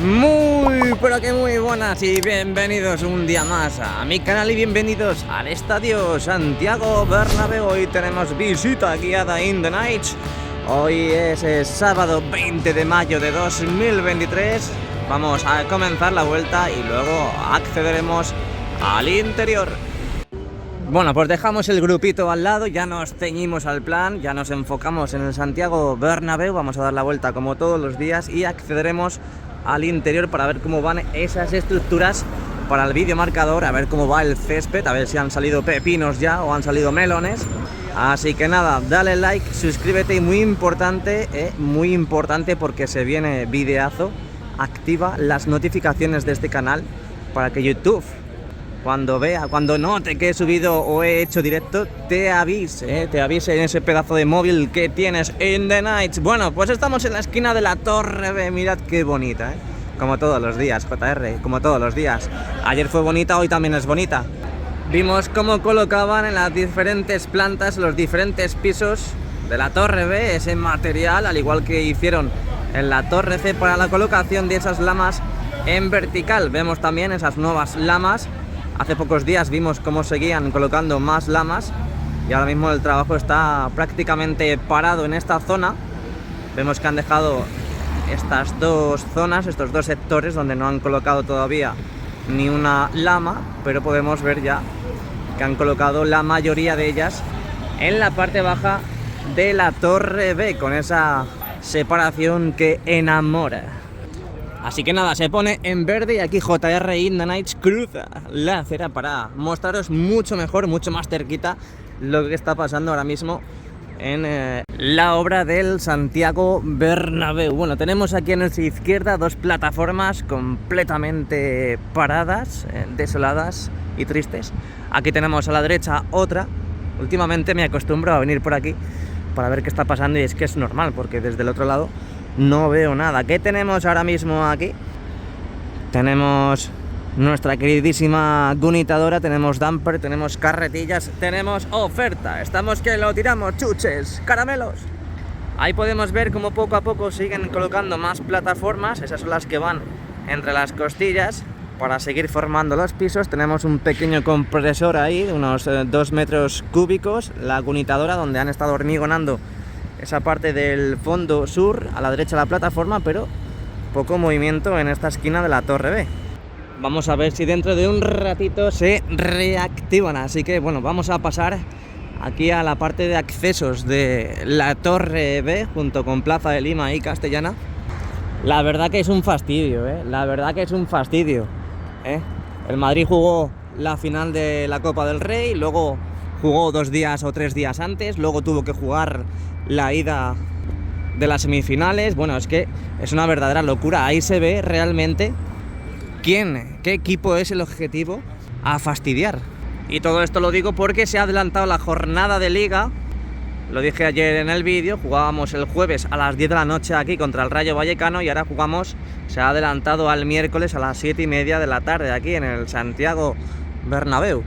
Muy, pero que muy buenas y bienvenidos un día más a mi canal y bienvenidos al Estadio Santiago Bernabéu. Hoy tenemos visita guiada in the night. Hoy es el sábado 20 de mayo de 2023. Vamos a comenzar la vuelta y luego accederemos al interior. Bueno, pues dejamos el grupito al lado, ya nos ceñimos al plan, ya nos enfocamos en el Santiago Bernabéu. Vamos a dar la vuelta como todos los días y accederemos al interior para ver cómo van esas estructuras para el vídeo marcador, a ver cómo va el césped, a ver si han salido pepinos ya o han salido melones. Así que nada, dale like, suscríbete y muy importante porque se viene videazo, activa las notificaciones de este canal para que YouTube, cuando note que he subido o he hecho directo, te avise en ese pedazo de móvil que tienes in the night. Bueno, pues estamos en la esquina de la Torre B, mirad qué bonita, como todos los días, JR, como todos los días. Ayer fue bonita, hoy también es bonita. Vimos cómo colocaban en las diferentes plantas, los diferentes pisos de la Torre B, ese material, al igual que hicieron en la Torre C para la colocación de esas lamas en vertical. Vemos también esas nuevas lamas. Hace pocos días vimos cómo seguían colocando más lamas y ahora mismo el trabajo está prácticamente parado en esta zona. Vemos que han dejado estas dos zonas, estos dos sectores donde no han colocado todavía ni una lama, pero podemos ver ya que han colocado la mayoría de ellas en la parte baja de la Torre B, con esa separación que enamora. Así que nada, se pone en verde y aquí JR in the Nights cruza la acera para mostraros mucho mejor, mucho más cerquita lo que está pasando ahora mismo en la obra del Santiago Bernabéu. Bueno, tenemos aquí a nuestra izquierda dos plataformas completamente paradas, desoladas y tristes. Aquí tenemos a la derecha otra. Últimamente me acostumbro a venir por aquí para ver qué está pasando y es que es normal porque desde el otro lado no veo nada. ¿Qué tenemos ahora mismo aquí? Tenemos nuestra queridísima gunitadora, tenemos damper, tenemos carretillas, tenemos oferta. Estamos que lo tiramos, chuches, caramelos. Ahí podemos ver cómo poco a poco siguen colocando más plataformas. Esas son las que van entre las costillas para seguir formando los pisos. Tenemos un pequeño compresor ahí de unos 2 metros cúbicos, la gunitadora, donde han estado hormigonando esa parte del fondo sur, a la derecha de la plataforma, pero poco movimiento en esta esquina de la Torre B. Vamos a ver si dentro de un ratito se reactivan, así que bueno, vamos a pasar aquí a la parte de accesos de la Torre B, junto con Plaza de Lima y Castellana. La verdad que es un fastidio, El Madrid jugó la final de la Copa del Rey, luego jugó 2 días o 3 días antes, luego tuvo que jugar la ida de las semifinales. Bueno, es que es una verdadera locura. Ahí se ve realmente qué equipo es el objetivo a fastidiar. Y todo esto lo digo porque se ha adelantado la jornada de Liga. Lo dije ayer en el vídeo, jugábamos el jueves a las 10 de la noche aquí contra el Rayo Vallecano y ahora se ha adelantado al miércoles a las 7:30 de la tarde aquí en el Santiago Bernabéu.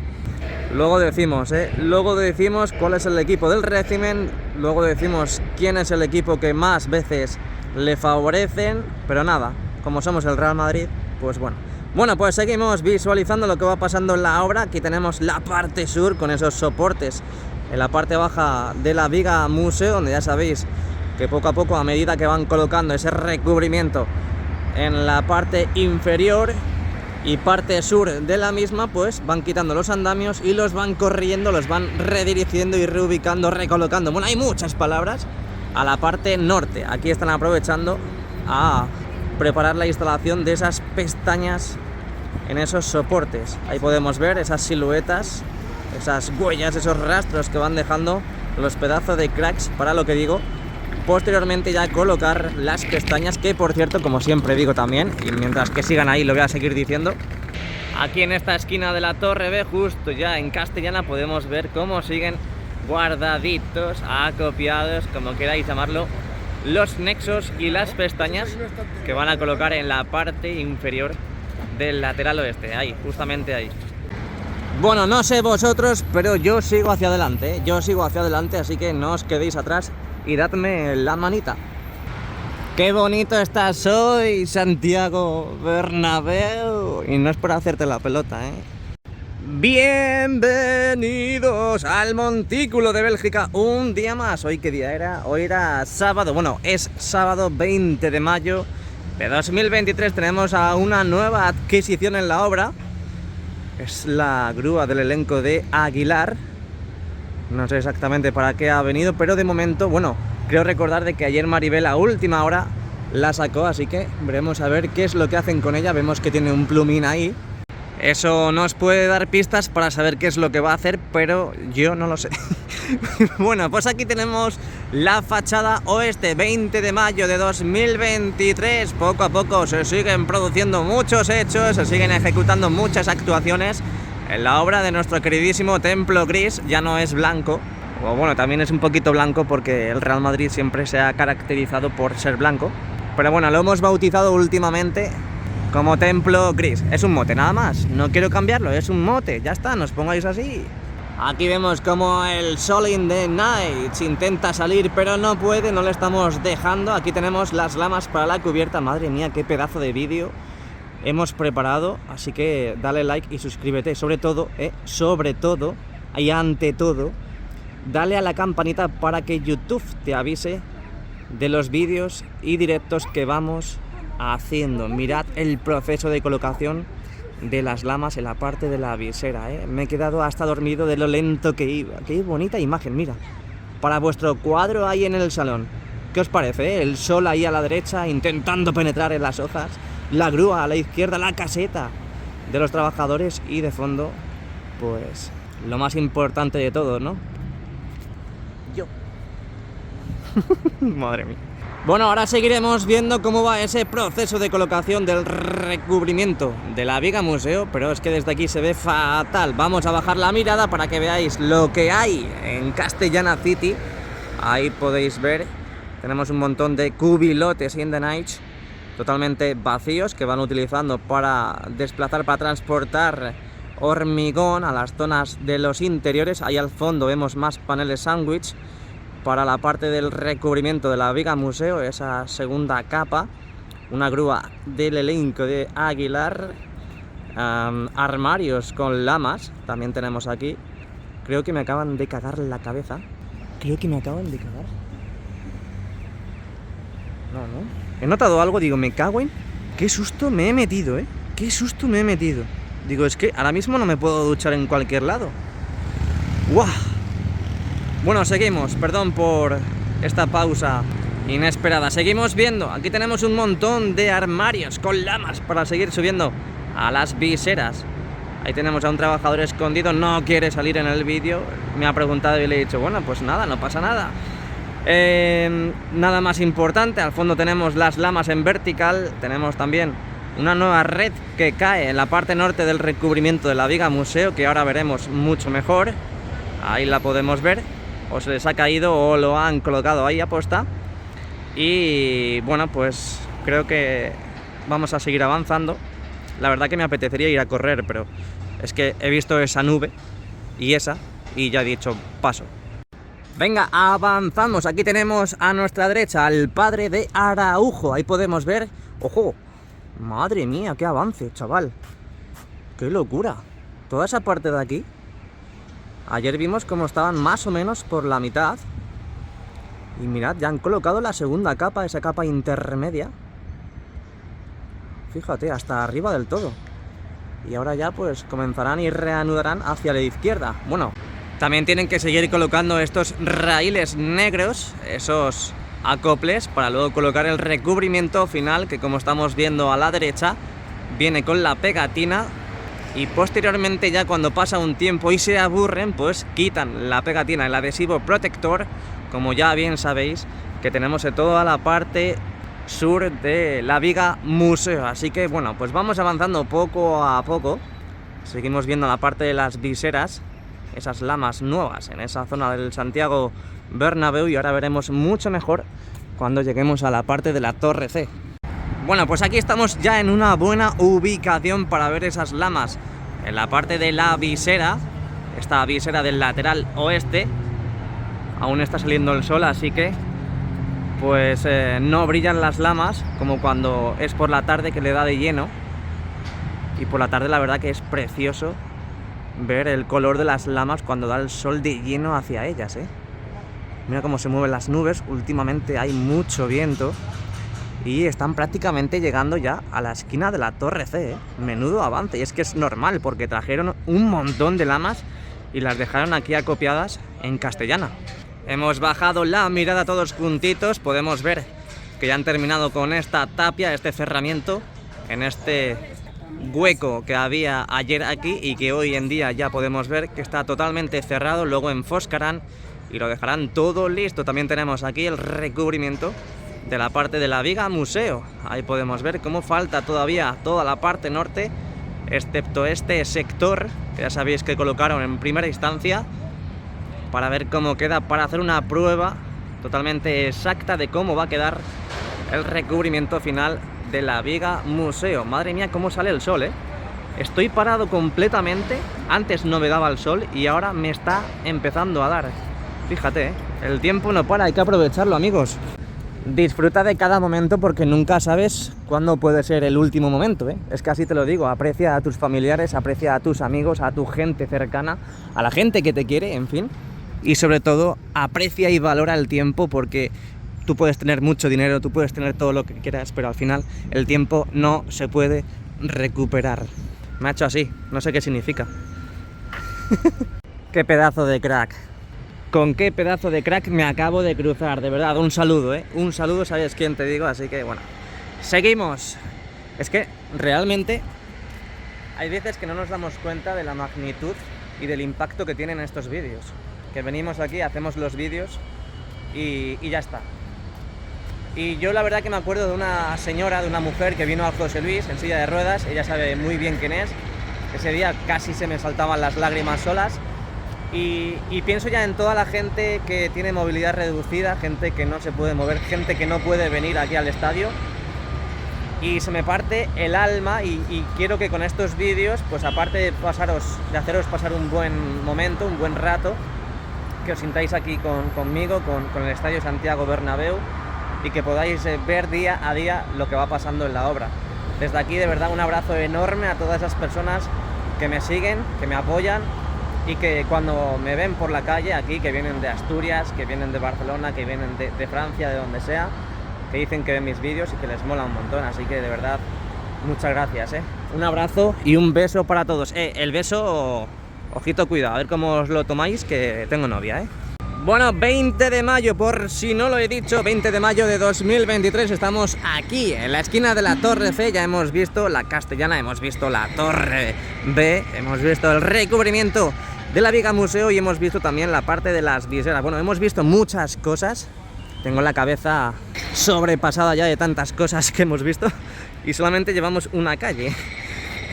Luego decimos cuál es el equipo del régimen, luego decimos quién es el equipo que más veces le favorecen, pero nada, como somos el Real Madrid, pues bueno. Bueno, pues seguimos visualizando lo que va pasando en la obra. Aquí tenemos la parte sur con esos soportes en la parte baja de la viga museo, donde ya sabéis que poco a poco, a medida que van colocando ese recubrimiento en la parte inferior y parte sur de la misma, pues van quitando los andamios y los van corriendo, los van redirigiendo y reubicando, recolocando. Bueno, hay muchas palabras a la parte norte. Aquí están aprovechando a preparar la instalación de esas pestañas en esos soportes. Ahí podemos ver esas siluetas, esas huellas, esos rastros que van dejando los pedazos de cracks para, lo que digo, posteriormente ya colocar las pestañas, que por cierto, como siempre digo también, y mientras que sigan ahí lo voy a seguir diciendo, aquí en esta esquina de la Torre B, justo ya en Castellana, podemos ver cómo siguen guardaditos, acopiados, como queráis llamarlo, los nexos y las pestañas que van a colocar en la parte inferior del lateral oeste, ahí, justamente ahí. Bueno, no sé vosotros, pero yo sigo hacia adelante, así que no os quedéis atrás y dadme la manita. Qué bonito estás hoy, Santiago Bernabéu. Y no es por hacerte la pelota, ¿eh? Bienvenidos al Montículo de Bélgica un día más. ¿Hoy qué día era? Hoy era sábado, bueno, es sábado 20 de mayo de 2023. Tenemos a una nueva adquisición en la obra. Es la grúa del elenco de Aguilar. No sé exactamente para qué ha venido, pero de momento, bueno, creo recordar de que ayer Maribel a última hora la sacó, así que veremos a ver qué es lo que hacen con ella. Vemos que tiene un plumín ahí. Eso nos puede dar pistas para saber qué es lo que va a hacer, pero yo no lo sé. Bueno, pues aquí tenemos la fachada oeste, 20 de mayo de 2023. Poco a poco se siguen produciendo muchos hechos, se siguen ejecutando muchas actuaciones en la obra de nuestro queridísimo Templo Gris. Ya no es blanco, o bueno, también es un poquito blanco porque el Real Madrid siempre se ha caracterizado por ser blanco. Pero bueno, lo hemos bautizado últimamente como Templo Gris. Es un mote nada más, no quiero cambiarlo, es un mote, ya está, no os pongáis así. Aquí vemos como el Sol in the Night intenta salir pero no puede, no le estamos dejando. Aquí tenemos las lamas para la cubierta. Madre mía, qué pedazo de vídeo hemos preparado, así que dale like y suscríbete, sobre todo y ante todo, dale a la campanita para que YouTube te avise de los vídeos y directos que vamos haciendo. Mirad el proceso de colocación de las lamas en la parte de la visera, ¿eh? Me he quedado hasta dormido de lo lento que iba. Qué bonita imagen, mira. Para vuestro cuadro ahí en el salón. ¿Qué os parece, El sol ahí a la derecha intentando penetrar en las hojas, la grúa a la izquierda, la caseta de los trabajadores y de fondo, pues, lo más importante de todo, ¿no? Yo. Madre mía. Bueno, ahora seguiremos viendo cómo va ese proceso de colocación del recubrimiento de la viga museo, pero es que desde aquí se ve fatal. Vamos a bajar la mirada para que veáis lo que hay en Castellana City. Ahí podéis ver, tenemos un montón de cubilotes in the night totalmente vacíos que van utilizando para desplazar, para transportar hormigón a las zonas de los interiores. Ahí al fondo vemos más paneles sándwich para la parte del recubrimiento de la viga museo, esa segunda capa. Una grúa del elenco de Aguilar, armarios con lamas también tenemos aquí. Creo que me acaban de cagar la cabeza. No. He notado algo, digo, me cago en... Qué susto me he metido, Digo, es que ahora mismo no me puedo duchar en cualquier lado. ¡Guau! Bueno, seguimos, perdón por esta pausa inesperada. Seguimos viendo, aquí tenemos un montón de armarios con lamas para seguir subiendo a las viseras. Ahí tenemos a un trabajador escondido, no quiere salir en el vídeo. Me ha preguntado y le he dicho, bueno, pues nada, no pasa nada. Nada más importante, al fondo tenemos las lamas en vertical. Tenemos también una nueva red que cae en la parte norte del recubrimiento de la viga museo, que ahora veremos mucho mejor. Ahí la podemos ver. O se les ha caído o lo han colocado ahí a posta. Y bueno, pues creo que vamos a seguir avanzando. La verdad que me apetecería ir a correr, pero es que he visto esa nube y ya he dicho paso. Venga, avanzamos. Aquí tenemos a nuestra derecha al padre de Araujo. Ahí podemos ver, ojo, madre mía, qué avance, chaval. Qué locura. Toda esa parte de aquí, ayer vimos cómo estaban más o menos por la mitad. Y mirad, ya han colocado la segunda capa, esa capa intermedia. Fíjate, hasta arriba del todo. Y ahora ya pues comenzarán y reanudarán hacia la izquierda. Bueno, también tienen que seguir colocando estos raíles negros, esos acoples, para luego colocar el recubrimiento final, que como estamos viendo a la derecha, viene con la pegatina. Y posteriormente, ya cuando pasa un tiempo y se aburren, pues quitan la pegatina, el adhesivo protector, como ya bien sabéis, que tenemos en toda la parte sur de la viga museo. Así que bueno, pues vamos avanzando poco a poco. Seguimos viendo la parte de las viseras, esas lamas nuevas en esa zona del Santiago Bernabéu, y ahora veremos mucho mejor cuando lleguemos a la parte de la Torre C. Bueno, pues aquí estamos ya en una buena ubicación para ver esas lamas en la parte de la visera, esta visera del lateral oeste. Aún está saliendo el sol, así que pues no brillan las lamas como cuando es por la tarde que le da de lleno. Y por la tarde la verdad que es precioso ver el color de las lamas cuando da el sol de lleno hacia ellas, ¿eh? Mira cómo se mueven las nubes, últimamente hay mucho viento y están prácticamente llegando ya a la esquina de la Torre C, ¿eh? Menudo avance, y es que es normal porque trajeron un montón de lamas y las dejaron aquí acopiadas en castellana. Hemos bajado la mirada todos juntitos, podemos ver que ya han terminado con esta tapia, este cerramiento en este hueco que había ayer aquí y que hoy en día ya podemos ver que está totalmente cerrado. Luego enfoscarán y lo dejarán todo listo. También tenemos aquí el recubrimiento de la parte de la viga museo. Ahí podemos ver cómo falta todavía toda la parte norte, excepto este sector que ya sabéis que colocaron en primera instancia para ver cómo queda, para hacer una prueba totalmente exacta de cómo va a quedar el recubrimiento final de la viga museo. Madre mía, cómo sale el sol, ¿eh? Estoy parado completamente, antes no me daba el sol y ahora me está empezando a dar. Fíjate, ¿eh? El tiempo no para, hay que aprovecharlo, amigos. Disfruta de cada momento porque nunca sabes cuándo puede ser el último momento, ¿eh? Es que así te lo digo, aprecia a tus familiares, aprecia a tus amigos, a tu gente cercana, a la gente que te quiere, en fin. Y sobre todo, aprecia y valora el tiempo porque tú puedes tener mucho dinero, tú puedes tener todo lo que quieras, pero al final el tiempo no se puede recuperar. Me ha hecho así, no sé qué significa. Qué pedazo de crack. Con qué pedazo de crack me acabo de cruzar, de verdad, un saludo, ¿eh? Un saludo, sabes quién te digo, así que bueno. Seguimos. Es que realmente hay veces que no nos damos cuenta de la magnitud y del impacto que tienen estos vídeos. Que venimos aquí, hacemos los vídeos y ya está. Y yo la verdad que me acuerdo de una señora, de una mujer que vino al José Luis en silla de ruedas, ella sabe muy bien quién es. Ese día casi se me saltaban las lágrimas solas. Y pienso ya en toda la gente que tiene movilidad reducida, gente que no se puede mover, gente que no puede venir aquí al estadio. Y se me parte el alma y quiero que con estos vídeos, pues aparte de haceros pasar un buen momento, un buen rato, que os sintáis aquí conmigo, con el Estadio Santiago Bernabéu y que podáis ver día a día lo que va pasando en la obra. Desde aquí, de verdad, un abrazo enorme a todas esas personas que me siguen, que me apoyan y que cuando me ven por la calle aquí, que vienen de Asturias, que vienen de Barcelona, que vienen de Francia, de donde sea, que dicen que ven mis vídeos y que les mola un montón, así que de verdad, muchas gracias, ¿eh? Un abrazo y un beso para todos. El beso, ojito, cuidado, a ver cómo os lo tomáis, que tengo novia, ¿eh? Bueno, 20 de mayo, por si no lo he dicho, 20 de mayo de 2023, estamos aquí, en la esquina de la Torre C, ya hemos visto la castellana, hemos visto la Torre B, hemos visto el recubrimiento de la viga museo y hemos visto también la parte de las viseras. Bueno, hemos visto muchas cosas, tengo la cabeza sobrepasada ya de tantas cosas que hemos visto y solamente llevamos una calle.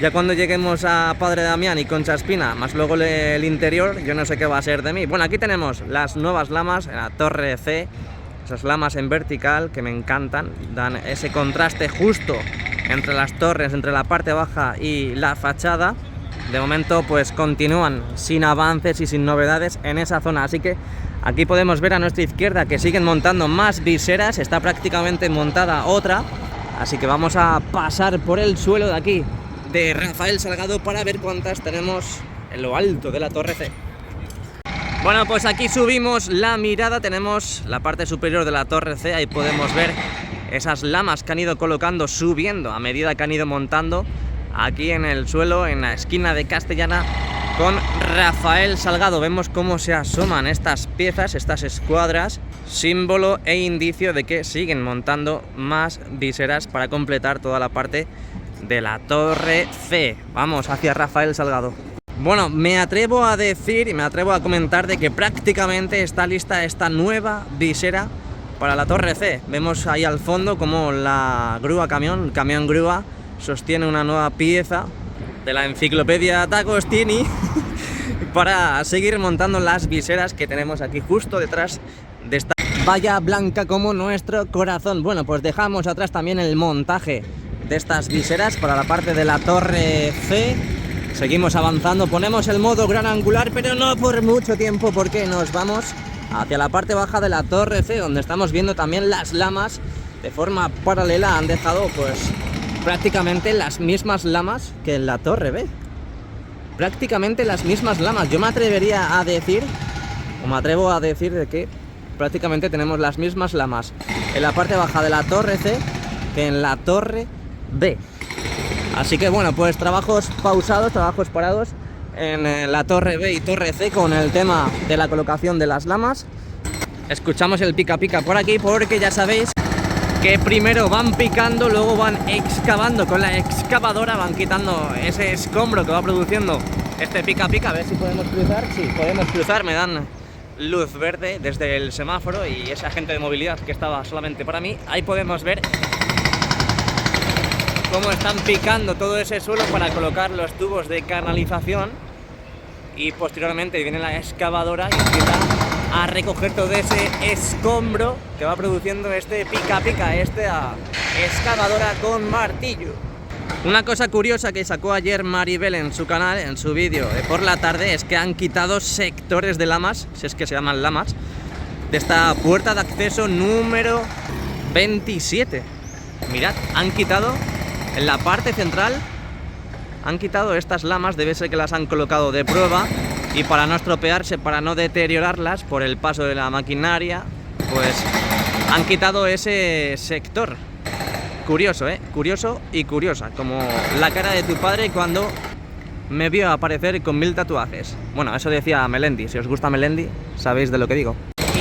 Ya cuando lleguemos a Padre Damián y Concha Espina, más luego el interior, yo no sé qué va a ser de mí. Bueno, aquí tenemos las nuevas lamas en la Torre C, esas lamas en vertical que me encantan, dan ese contraste justo entre las torres, entre la parte baja y la fachada. De momento pues continúan sin avances y sin novedades en esa zona, así que aquí podemos ver a nuestra izquierda que siguen montando más viseras, está prácticamente montada otra, así que vamos a pasar por el suelo de aquí de Rafael Salgado para ver cuántas tenemos en lo alto de la Torre C. Bueno, pues aquí subimos la mirada, tenemos la parte superior de la Torre C, ahí podemos ver esas lamas que han ido colocando, subiendo a medida que han ido montando aquí en el suelo, en la esquina de Castellana con Rafael Salgado. Vemos cómo se asoman estas piezas, estas escuadras, símbolo e indicio de que siguen montando más viseras para completar toda la parte de la Torre C. Vamos hacia Rafael Salgado. Bueno, me atrevo a decir y me atrevo a comentar de que prácticamente está lista esta nueva visera para la Torre C. Vemos ahí al fondo como la grúa camión grúa sostiene una nueva pieza de la enciclopedia D'Agostini para seguir montando las viseras que tenemos aquí justo detrás de esta valla blanca como nuestro corazón. Bueno, pues dejamos atrás también el montaje de estas viseras para la parte de la Torre C. Seguimos avanzando, ponemos el modo gran angular, pero no por mucho tiempo porque nos vamos hacia la parte baja de la torre C, donde estamos viendo también las lamas de forma paralela. Han dejado pues prácticamente las mismas lamas que en la torre B. Prácticamente las mismas lamas. Yo me atrevería a decir, o me atrevo a decir de que prácticamente tenemos las mismas lamas en la parte baja de la torre C que en la torre B. Así que bueno, pues trabajos pausados, trabajos parados en la torre B y torre C con el tema de la colocación de las lamas. Escuchamos el pica pica por aquí porque ya sabéis que primero van picando, luego van excavando con la excavadora, van quitando ese escombro que va produciendo este pica pica. A ver si podemos cruzar. Sí, podemos cruzar, me dan luz verde desde el semáforo y ese agente de movilidad que estaba solamente para mí. Ahí podemos ver cómo están picando todo ese suelo para colocar los tubos de canalización, y posteriormente viene la excavadora y empieza a recoger todo ese escombro que va produciendo este pica pica, esta excavadora con martillo. Una cosa curiosa que sacó ayer Maribel en su canal, en su vídeo de por la tarde, es que han quitado sectores de lamas, si es que se llaman lamas, de esta puerta de acceso número 27. Mirad, han quitado en la parte central, han quitado estas lamas, debe ser que las han colocado de prueba y para no estropearse, para no deteriorarlas por el paso de la maquinaria, pues han quitado ese sector. Curioso, curioso y curiosa, como la cara de tu padre cuando me vio aparecer con 1000 tatuajes. Bueno, eso decía Melendi. Si os gusta Melendi, sabéis de lo que digo.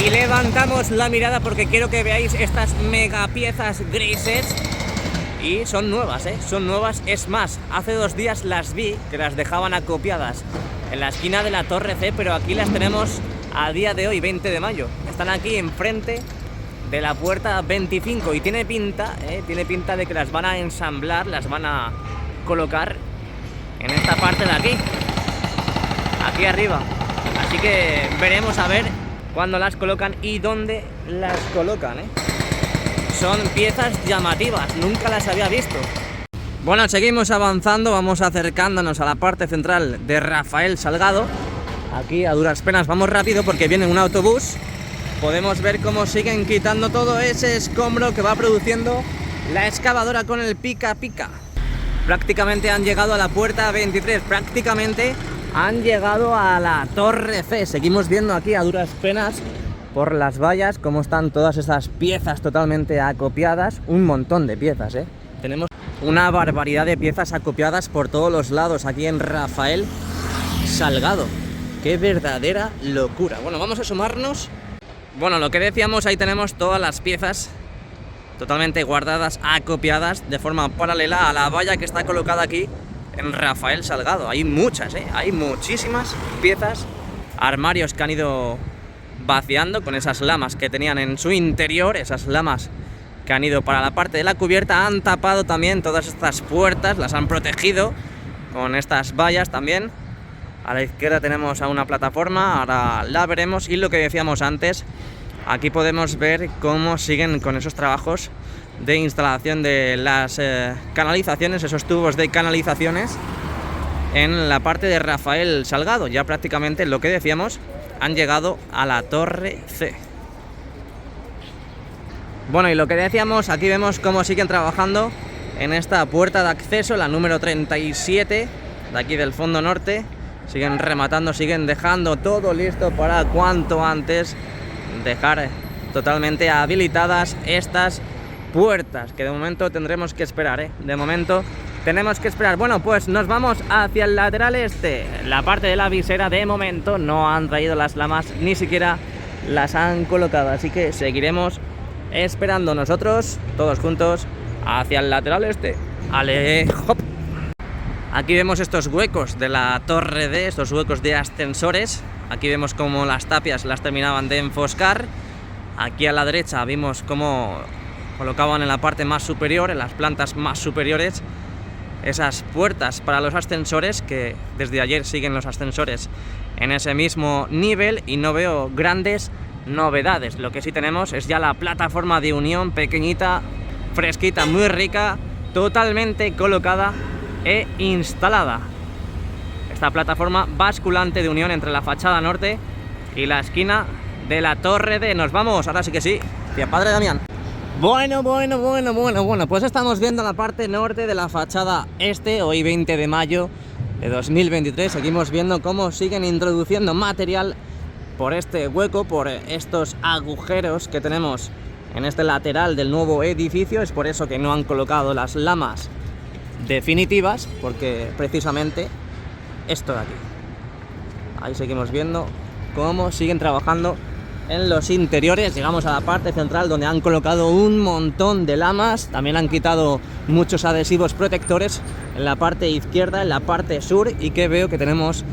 Y levantamos la mirada porque quiero que veáis estas mega piezas grises. Y son nuevas, son nuevas. Es más, hace 2 días las vi, que las dejaban acopiadas en la esquina de la torre C, pero aquí las tenemos a día de hoy, 20 de mayo. Están aquí enfrente de la puerta 25 y tiene pinta de que las van a ensamblar, las van a colocar en esta parte de aquí arriba. Así que veremos a ver cuándo las colocan y dónde las colocan, Son piezas llamativas, nunca las había visto. Bueno, seguimos avanzando, vamos acercándonos a la parte central de Rafael Salgado. Aquí a duras penas vamos rápido porque viene un autobús. Podemos ver cómo siguen quitando todo ese escombro que va produciendo la excavadora con el pica pica. Prácticamente han llegado a la puerta 23, prácticamente han llegado a la torre C. Seguimos viendo aquí a duras penas por las vallas cómo están todas esas piezas totalmente acopiadas. Un montón de piezas, Tenemos una barbaridad de piezas acopiadas por todos los lados aquí en Rafael Salgado. ¡Qué verdadera locura! Bueno, vamos a sumarnos. Bueno, lo que decíamos, ahí tenemos todas las piezas totalmente guardadas, acopiadas de forma paralela a la valla que está colocada aquí en Rafael Salgado. Hay muchas, hay muchísimas piezas, armarios que han ido vaciando con esas lamas que tenían en su interior, esas lamas que han ido para la parte de la cubierta. Han tapado también todas estas puertas, las han protegido con estas vallas también. A la izquierda tenemos a una plataforma, ahora la veremos. Y lo que decíamos antes, aquí podemos ver cómo siguen con esos trabajos de instalación de las canalizaciones, esos tubos de canalizaciones en la parte de Rafael Salgado. Ya prácticamente lo que decíamos, han llegado a la torre C. Bueno, y lo que decíamos, aquí vemos cómo siguen trabajando en esta puerta de acceso, la número 37, de aquí del fondo norte. Siguen rematando, siguen dejando todo listo para cuanto antes dejar totalmente habilitadas estas puertas, que de momento tendremos que esperar, De momento tenemos que esperar. Bueno, pues nos vamos hacia el lateral este. La parte de la visera de momento no han traído las lamas, ni siquiera las han colocado, así que seguiremos esperando nosotros, todos juntos, hacia el lateral este. ¡Ale, hop! Aquí vemos estos huecos de la torre D, estos huecos de ascensores. Aquí vemos cómo las tapias las terminaban de enfoscar. Aquí a la derecha vimos cómo colocaban en la parte más superior, en las plantas más superiores, esas puertas para los ascensores, que desde ayer siguen los ascensores en ese mismo nivel y no veo grandes novedades. Lo que sí tenemos es ya la plataforma de unión, pequeñita, fresquita, muy rica, totalmente colocada e instalada. Esta plataforma basculante de unión entre la fachada norte y la esquina de la Torre D. Nos vamos, ahora sí que sí, hacia Padre Damián. Bueno, pues estamos viendo la parte norte de la fachada este, hoy 20 de mayo de 2023. Seguimos viendo cómo siguen introduciendo material por este hueco, por estos agujeros que tenemos en este lateral del nuevo edificio. Es por eso que no han colocado las lamas definitivas, porque precisamente esto de aquí. Ahí seguimos viendo cómo siguen trabajando en los interiores. Llegamos a la parte central donde han colocado un montón de lamas. También han quitado muchos adhesivos protectores en la parte izquierda, en la parte sur, y que veo que tenemos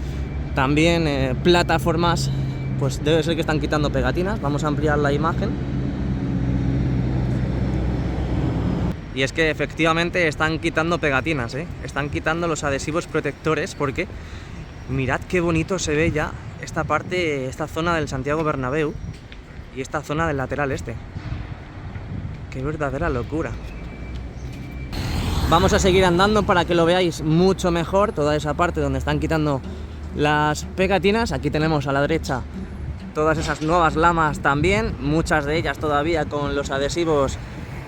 también plataformas. Pues debe ser que están quitando pegatinas. Vamos a ampliar la imagen. Y es que efectivamente están quitando pegatinas, están quitando los adhesivos protectores, porque mirad qué bonito se ve ya esta parte, esta zona del Santiago Bernabéu y esta zona del lateral este. Qué verdadera locura. Vamos a seguir andando para que lo veáis mucho mejor, toda esa parte donde están quitando las pegatinas. Aquí tenemos a la derecha todas esas nuevas lamas también, muchas de ellas todavía con los adhesivos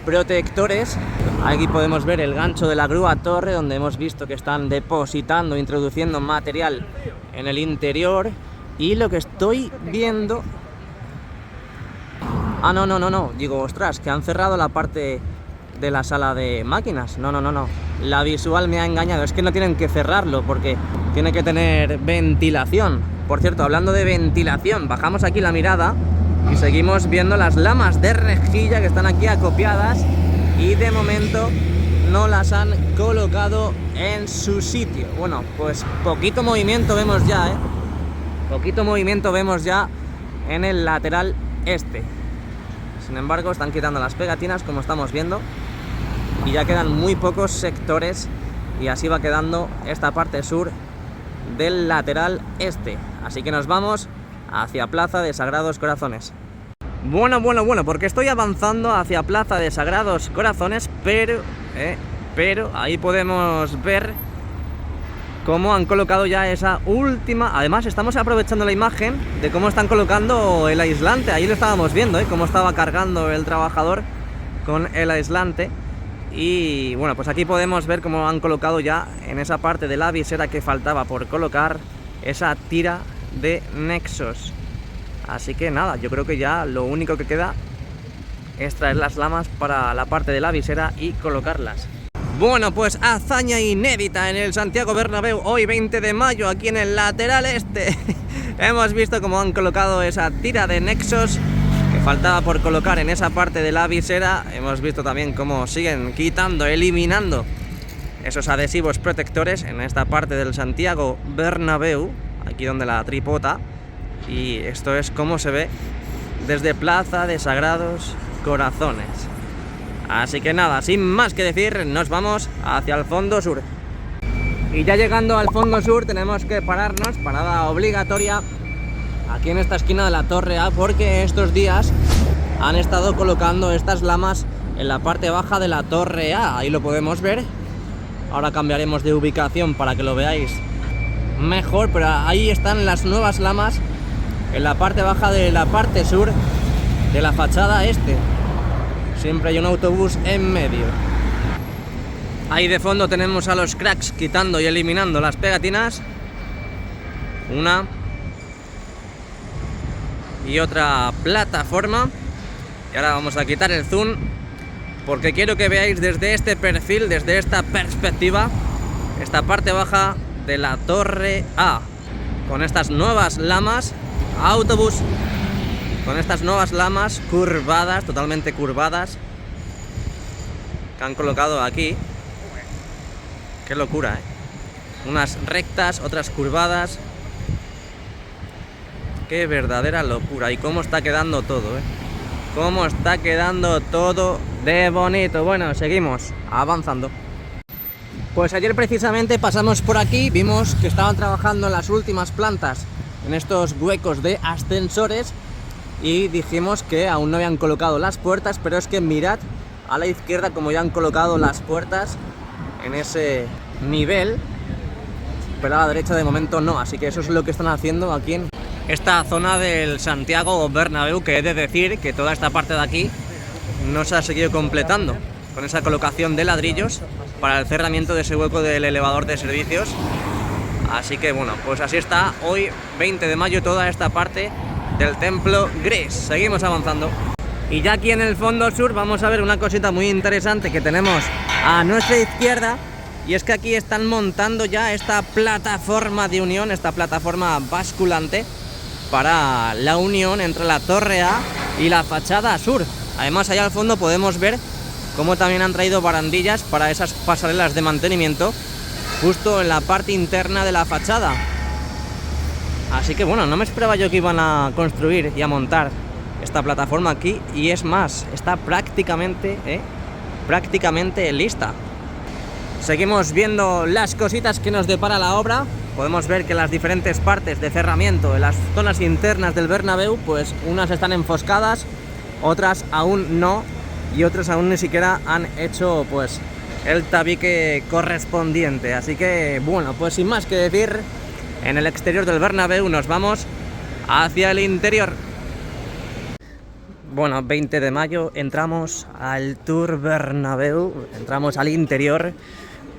protectores. Aquí podemos ver el gancho de la grúa torre, donde hemos visto que están depositando, introduciendo material en el interior. Y lo que estoy viendo... no, digo, ostras, que han cerrado la parte de la sala de máquinas. No, la visual me ha engañado. Es que no tienen que cerrarlo porque tiene que tener ventilación. Por cierto, hablando de ventilación, bajamos aquí la mirada y seguimos viendo las lamas de rejilla que están aquí acopiadas, y de momento no las han colocado en su sitio. Bueno, pues poquito movimiento vemos ya, poquito movimiento vemos ya en el lateral este. Sin embargo, están quitando las pegatinas, como estamos viendo, y ya quedan muy pocos sectores, y así va quedando esta parte sur del lateral este. Así que nos vamos hacia Plaza de Sagrados Corazones. Bueno, porque estoy avanzando hacia Plaza de Sagrados Corazones, pero ahí podemos ver cómo han colocado ya esa última. Además, estamos aprovechando la imagen de cómo están colocando el aislante. Ahí lo estábamos viendo, cómo estaba cargando el trabajador con el aislante. Y bueno, pues aquí podemos ver cómo han colocado ya en esa parte de la visera que faltaba por colocar esa tira de nexos. Así que nada, yo creo que ya lo único que queda es traer las lamas para la parte de la visera y colocarlas. Bueno, pues hazaña inédita en el Santiago Bernabéu, hoy 20 de mayo, aquí en el lateral este. Hemos visto cómo han colocado esa tira de nexos que faltaba por colocar en esa parte de la visera. Hemos visto también cómo siguen quitando, eliminando esos adhesivos protectores en esta parte del Santiago Bernabéu, aquí donde la tripota. Y esto es como se ve desde Plaza de Sagrados Corazones. Así que nada, sin más que decir, nos vamos hacia el fondo sur. Y ya llegando al fondo sur tenemos que pararnos, parada obligatoria, aquí en esta esquina de la Torre A, porque estos días han estado colocando estas lamas en la parte baja de la Torre A. Ahí lo podemos ver. Ahora cambiaremos de ubicación para que lo veáis mejor, pero ahí están las nuevas lamas en la parte baja de la parte sur de la fachada este. Siempre hay un autobús en medio. Ahí de fondo tenemos a los cracks quitando y eliminando las pegatinas. Una y otra plataforma. Y ahora vamos a quitar el zoom, porque quiero que veáis desde este perfil, desde esta perspectiva, esta parte baja de la Torre A, con estas nuevas lamas. Autobús con estas nuevas lamas curvadas, totalmente curvadas, que han colocado aquí. Qué locura, unas rectas, otras curvadas. Qué verdadera locura. Y cómo está quedando todo, cómo está quedando todo de bonito. Bueno, seguimos avanzando. Pues ayer precisamente pasamos por aquí, vimos que estaban trabajando en las últimas plantas en estos huecos de ascensores, y dijimos que aún no habían colocado las puertas, pero es que mirad a la izquierda como ya han colocado las puertas en ese nivel, pero a la derecha de momento no. Así que eso es lo que están haciendo aquí esta zona del Santiago Bernabéu, que he de decir que toda esta parte de aquí no se ha seguido completando con esa colocación de ladrillos para el cerramiento de ese hueco del elevador de servicios. Así que bueno, pues así está hoy 20 de mayo toda esta parte del templo gris. Seguimos avanzando. Y ya aquí en el fondo sur vamos a ver una cosita muy interesante que tenemos a nuestra izquierda. Y es que aquí están montando ya esta plataforma de unión, esta plataforma basculante para la unión entre la torre A y la fachada sur. Además, allá al fondo podemos ver cómo también han traído barandillas para esas pasarelas de mantenimiento justo en la parte interna de la fachada. Así que bueno, no me esperaba yo que iban a construir y a montar esta plataforma aquí, y es más, está prácticamente lista. Seguimos viendo las cositas que nos depara la obra. Podemos ver que las diferentes partes de cerramiento en las zonas internas del Bernabéu, pues unas están enfoscadas, otras aún no, y otras aún ni siquiera han hecho pues el tabique correspondiente. Así que bueno, pues sin más que decir, en el exterior del Bernabéu nos vamos hacia el interior. Bueno, 20 de mayo entramos al Tour Bernabéu, entramos al interior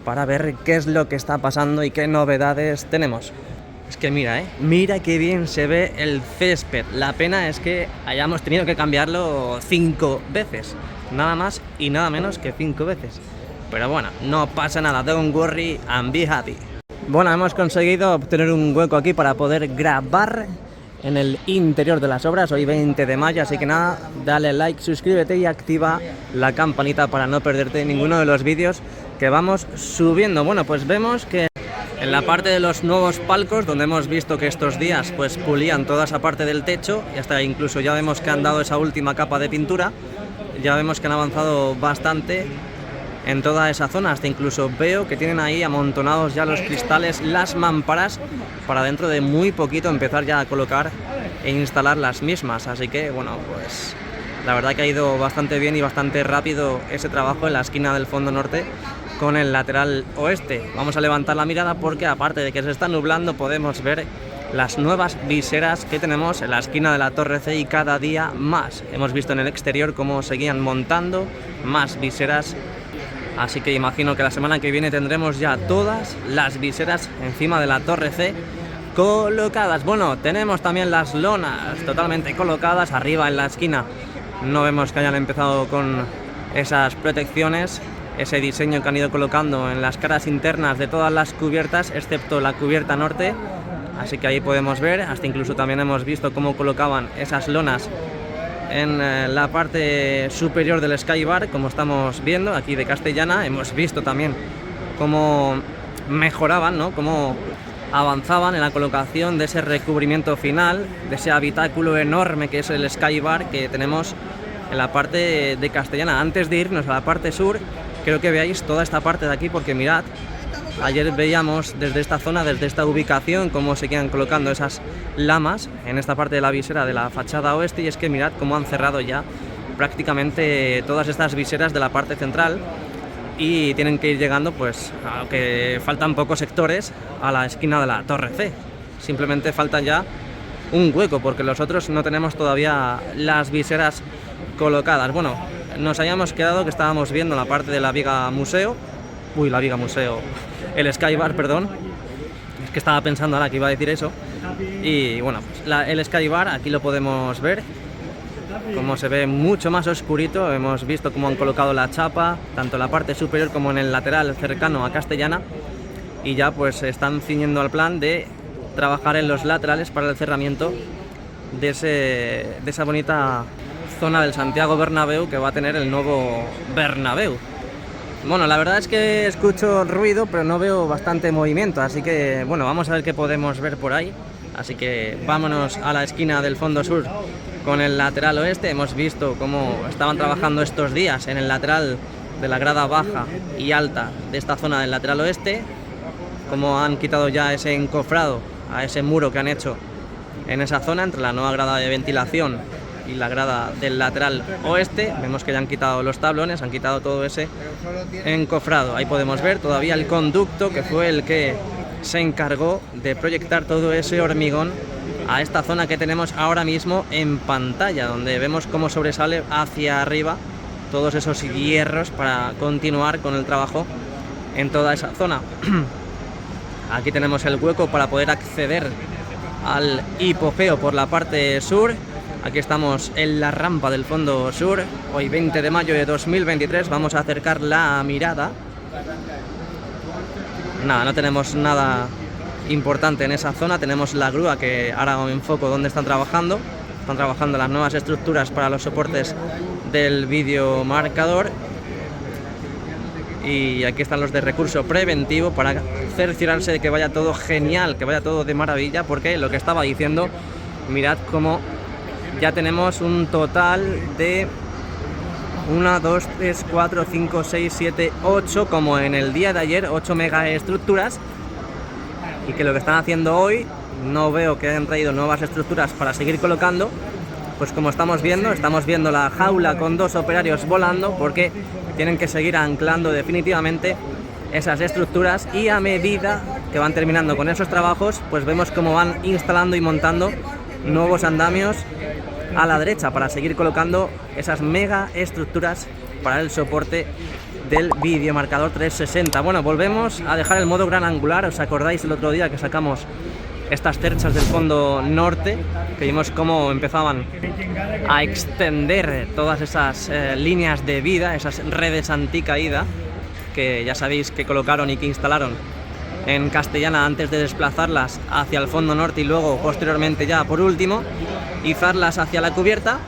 para ver qué es lo que está pasando y qué novedades tenemos. Es que mira, mira qué bien se ve el césped. La pena es que hayamos tenido que cambiarlo 5 veces, nada más y nada menos que 5 veces. Pero bueno, no pasa nada, don't worry and be happy. Bueno, hemos conseguido obtener un hueco aquí para poder grabar en el interior de las obras, hoy 20 de mayo, así que nada, dale like, suscríbete y activa la campanita para no perderte ninguno de los vídeos que vamos subiendo. Bueno, pues vemos que en la parte de los nuevos palcos, donde hemos visto que estos días pues pulían toda esa parte del techo, y hasta incluso ya vemos que han dado esa última capa de pintura, ya vemos que han avanzado bastante en toda esa zona, hasta incluso veo que tienen ahí amontonados ya los cristales, las mámparas, para dentro de muy poquito empezar ya a colocar e instalar las mismas. Así que bueno, pues la verdad que ha ido bastante bien y bastante rápido ese trabajo en la esquina del fondo norte con el lateral oeste. Vamos a levantar la mirada porque aparte de que se está nublando, podemos ver las nuevas viseras que tenemos en la esquina de la Torre C, y cada día más. Hemos visto en el exterior cómo seguían montando más viseras. Así que imagino que la semana que viene tendremos ya todas las viseras encima de la Torre C colocadas. Bueno, tenemos también las lonas totalmente colocadas arriba en la esquina. No vemos que hayan empezado con esas protecciones, ese diseño que han ido colocando en las caras internas de todas las cubiertas, excepto la cubierta norte. Así que ahí podemos ver, hasta incluso también hemos visto cómo colocaban esas lonas en la parte superior del Skybar, como estamos viendo aquí de Castellana. Hemos visto también cómo mejoraban, ¿no? Cómo avanzaban en la colocación de ese recubrimiento final, de ese habitáculo enorme que es el Skybar que tenemos en la parte de Castellana. Antes de irnos a la parte sur, creo que veáis toda esta parte de aquí, porque mirad, ayer veíamos desde esta zona, desde esta ubicación, cómo se quedan colocando esas lamas en esta parte de la visera de la fachada oeste, y es que mirad cómo han cerrado ya prácticamente todas estas viseras de la parte central, y tienen que ir llegando, pues, aunque faltan pocos sectores, a la esquina de la Torre C. Simplemente falta ya un hueco, porque los otros no tenemos todavía las viseras colocadas. Bueno, nos habíamos quedado que estábamos viendo la parte de la Viga Museo, el Skybar, perdón, es que estaba pensando ahora que iba a decir eso. Y bueno, pues el Skybar aquí lo podemos ver, como se ve mucho más oscurito. Hemos visto cómo han colocado la chapa, tanto en la parte superior como en el lateral cercano a Castellana, y ya pues están ciñendo al plan de trabajar en los laterales para el cerramiento de esa bonita zona del Santiago Bernabéu que va a tener el nuevo Bernabéu. Bueno, la verdad es que escucho ruido, pero no veo bastante movimiento, así que bueno, vamos a ver qué podemos ver por ahí. Así que vámonos a la esquina del fondo sur con el lateral oeste. Hemos visto cómo estaban trabajando estos días en el lateral de la grada baja y alta de esta zona del lateral oeste, cómo han quitado ya ese encofrado a ese muro que han hecho en esa zona entre la nueva grada de ventilación y la grada del lateral oeste. Vemos que ya han quitado los tablones, han quitado todo ese encofrado. Ahí podemos ver todavía el conducto, que fue el que se encargó de proyectar todo ese hormigón a esta zona que tenemos ahora mismo en pantalla, donde vemos cómo sobresale hacia arriba todos esos hierros para continuar con el trabajo en toda esa zona. Aquí tenemos el hueco para poder acceder al hipogeo por la parte sur. Aquí estamos en la rampa del fondo sur. Hoy 20 de mayo de 2023 vamos a acercar la mirada. Nada, no tenemos nada importante en esa zona. Tenemos la grúa, que ahora enfoco donde están trabajando. Están trabajando las nuevas estructuras para los soportes del videomarcador. Y aquí están los de recurso preventivo para cerciorarse de que vaya todo genial, que vaya todo de maravilla, porque lo que estaba diciendo, mirad cómo ya tenemos un total de 1, 2, 3, 4, 5, 6, 7, 8, como en el día de ayer, 8 megaestructuras, y que lo que están haciendo hoy, no veo que hayan traído nuevas estructuras para seguir colocando. Pues como estamos viendo la jaula con 2 operarios volando, porque tienen que seguir anclando definitivamente esas estructuras, y a medida que van terminando con esos trabajos, pues vemos cómo van instalando y montando nuevos andamios a la derecha para seguir colocando esas mega estructuras para el soporte del videomarcador 360. Bueno, volvemos a dejar el modo gran angular. ¿Os acordáis el otro día que sacamos estas cerchas del fondo norte, que vimos cómo empezaban a extender todas esas líneas de vida, esas redes anticaída, que ya sabéis que colocaron y que instalaron en Castellana antes de desplazarlas hacia el fondo norte y luego posteriormente ya por último izarlas hacia la cubierta?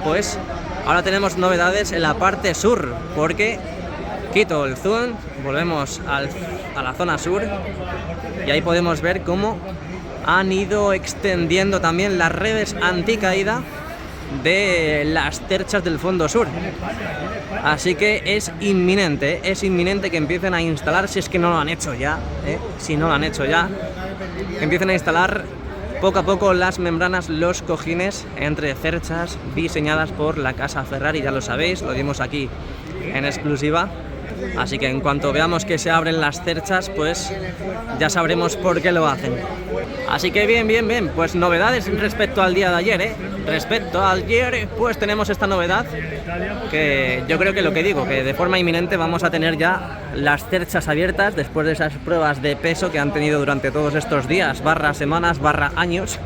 Pues ahora tenemos novedades en la parte sur, porque quito el zoom, volvemos a la zona sur, y ahí podemos ver cómo han ido extendiendo también las redes anticaída de las cerchas del fondo sur. Así que es inminente que empiecen a instalar, si es que no lo han hecho ya, si no lo han hecho ya, empiecen a instalar poco a poco las membranas, los cojines entre cerchas diseñadas por la casa Ferrari. Ya lo sabéis, lo dimos aquí en exclusiva. Así que en cuanto veamos que se abren las cerchas, pues ya sabremos por qué lo hacen. Así que bien, pues novedades respecto al día de ayer, Respecto al ayer, pues tenemos esta novedad, que yo creo que lo que digo, que de forma inminente vamos a tener ya las cerchas abiertas después de esas pruebas de peso que han tenido durante todos estos días, / semanas, / años.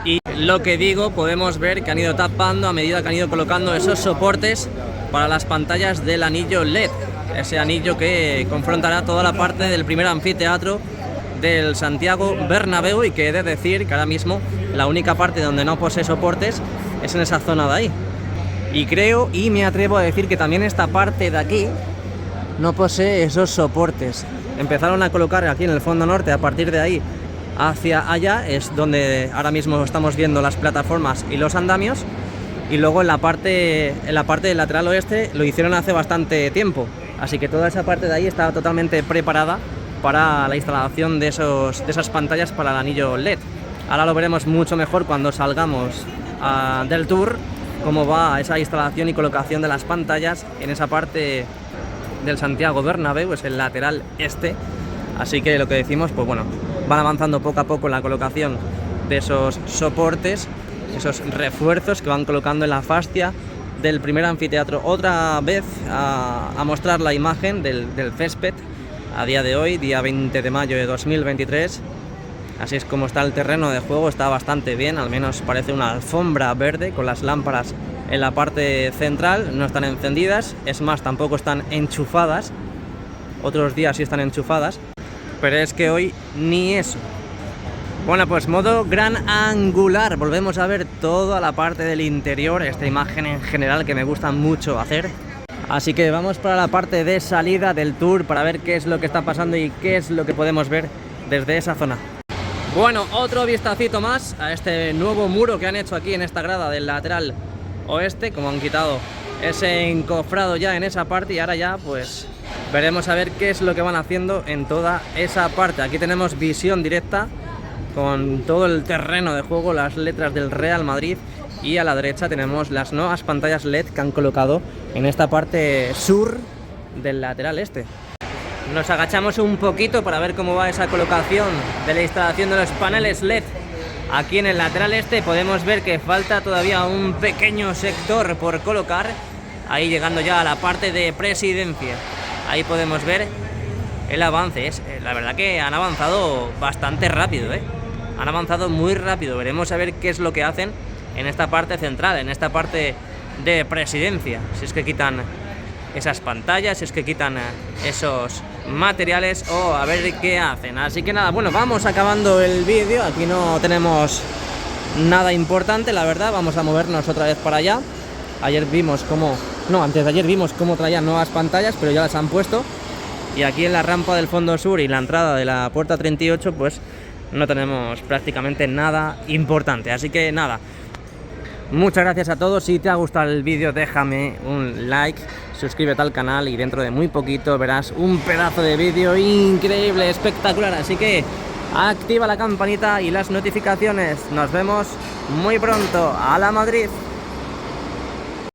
Y lo que digo, podemos ver que han ido tapando a medida que han ido colocando esos soportes para las pantallas del anillo LED, ese anillo que confrontará toda la parte del primer anfiteatro del Santiago Bernabéu, y que he de decir que ahora mismo la única parte donde no posee soportes es en esa zona de ahí. Y creo, y me atrevo a decir, que también esta parte de aquí no posee esos soportes. Empezaron a colocar aquí en el fondo norte, a partir de ahí hacia allá es donde ahora mismo estamos viendo las plataformas y los andamios, y luego en la parte del lateral oeste lo hicieron hace bastante tiempo, así que toda esa parte de ahí está totalmente preparada para la instalación de esas pantallas para el anillo LED. Ahora lo veremos mucho mejor cuando salgamos del tour, cómo va esa instalación y colocación de las pantallas en esa parte del Santiago Bernabéu, es el lateral este. Así que lo que decimos, pues bueno, van avanzando poco a poco en la colocación de esos soportes, esos refuerzos que van colocando en la fascia del primer anfiteatro. Otra vez a mostrar la imagen del césped a día de hoy, día 20 de mayo de 2023. Así es como está el terreno de juego, está bastante bien, al menos parece una alfombra verde con las lámparas en la parte central, no están encendidas, es más, tampoco están enchufadas. Otros días sí están enchufadas, pero es que hoy ni eso. Bueno, pues modo gran angular, volvemos a ver toda la parte del interior, esta imagen en general que me gusta mucho hacer. Así que vamos para la parte de salida del tour para ver qué es lo que está pasando y qué es lo que podemos ver desde esa zona. Bueno, otro vistacito más a este nuevo muro que han hecho aquí en esta grada del lateral oeste, como han quitado ese encofrado ya en esa parte, y ahora ya pues veremos a ver qué es lo que van haciendo en toda esa parte. Aquí tenemos visión directa con todo el terreno de juego, las letras del Real Madrid, y a la derecha tenemos las nuevas pantallas LED que han colocado en esta parte sur del lateral este. Nos agachamos un poquito para ver cómo va esa colocación de la instalación de los paneles LED Aquí en el lateral este podemos ver que falta todavía un pequeño sector por colocar, ahí llegando ya a la parte de Presidencia. Ahí podemos ver el avance. La verdad que han avanzado bastante rápido, han avanzado muy rápido. Veremos a ver qué es lo que hacen en esta parte central, en esta parte de Presidencia, si es que quitan esas pantallas, si es que quitan esos materiales, o a ver qué hacen. Así que nada, bueno, vamos acabando el vídeo. Aquí no tenemos nada importante, la verdad. Vamos a movernos otra vez para allá. Antes de ayer vimos cómo traían nuevas pantallas, pero ya las han puesto. Y aquí en la rampa del fondo sur y la entrada de la puerta 38, pues no tenemos prácticamente nada importante. Así que nada, muchas gracias a todos. Si te ha gustado el vídeo, déjame un like, suscríbete al canal y dentro de muy poquito verás un pedazo de vídeo increíble, espectacular. Así que activa la campanita y las notificaciones. Nos vemos muy pronto. ¡A la Madrid!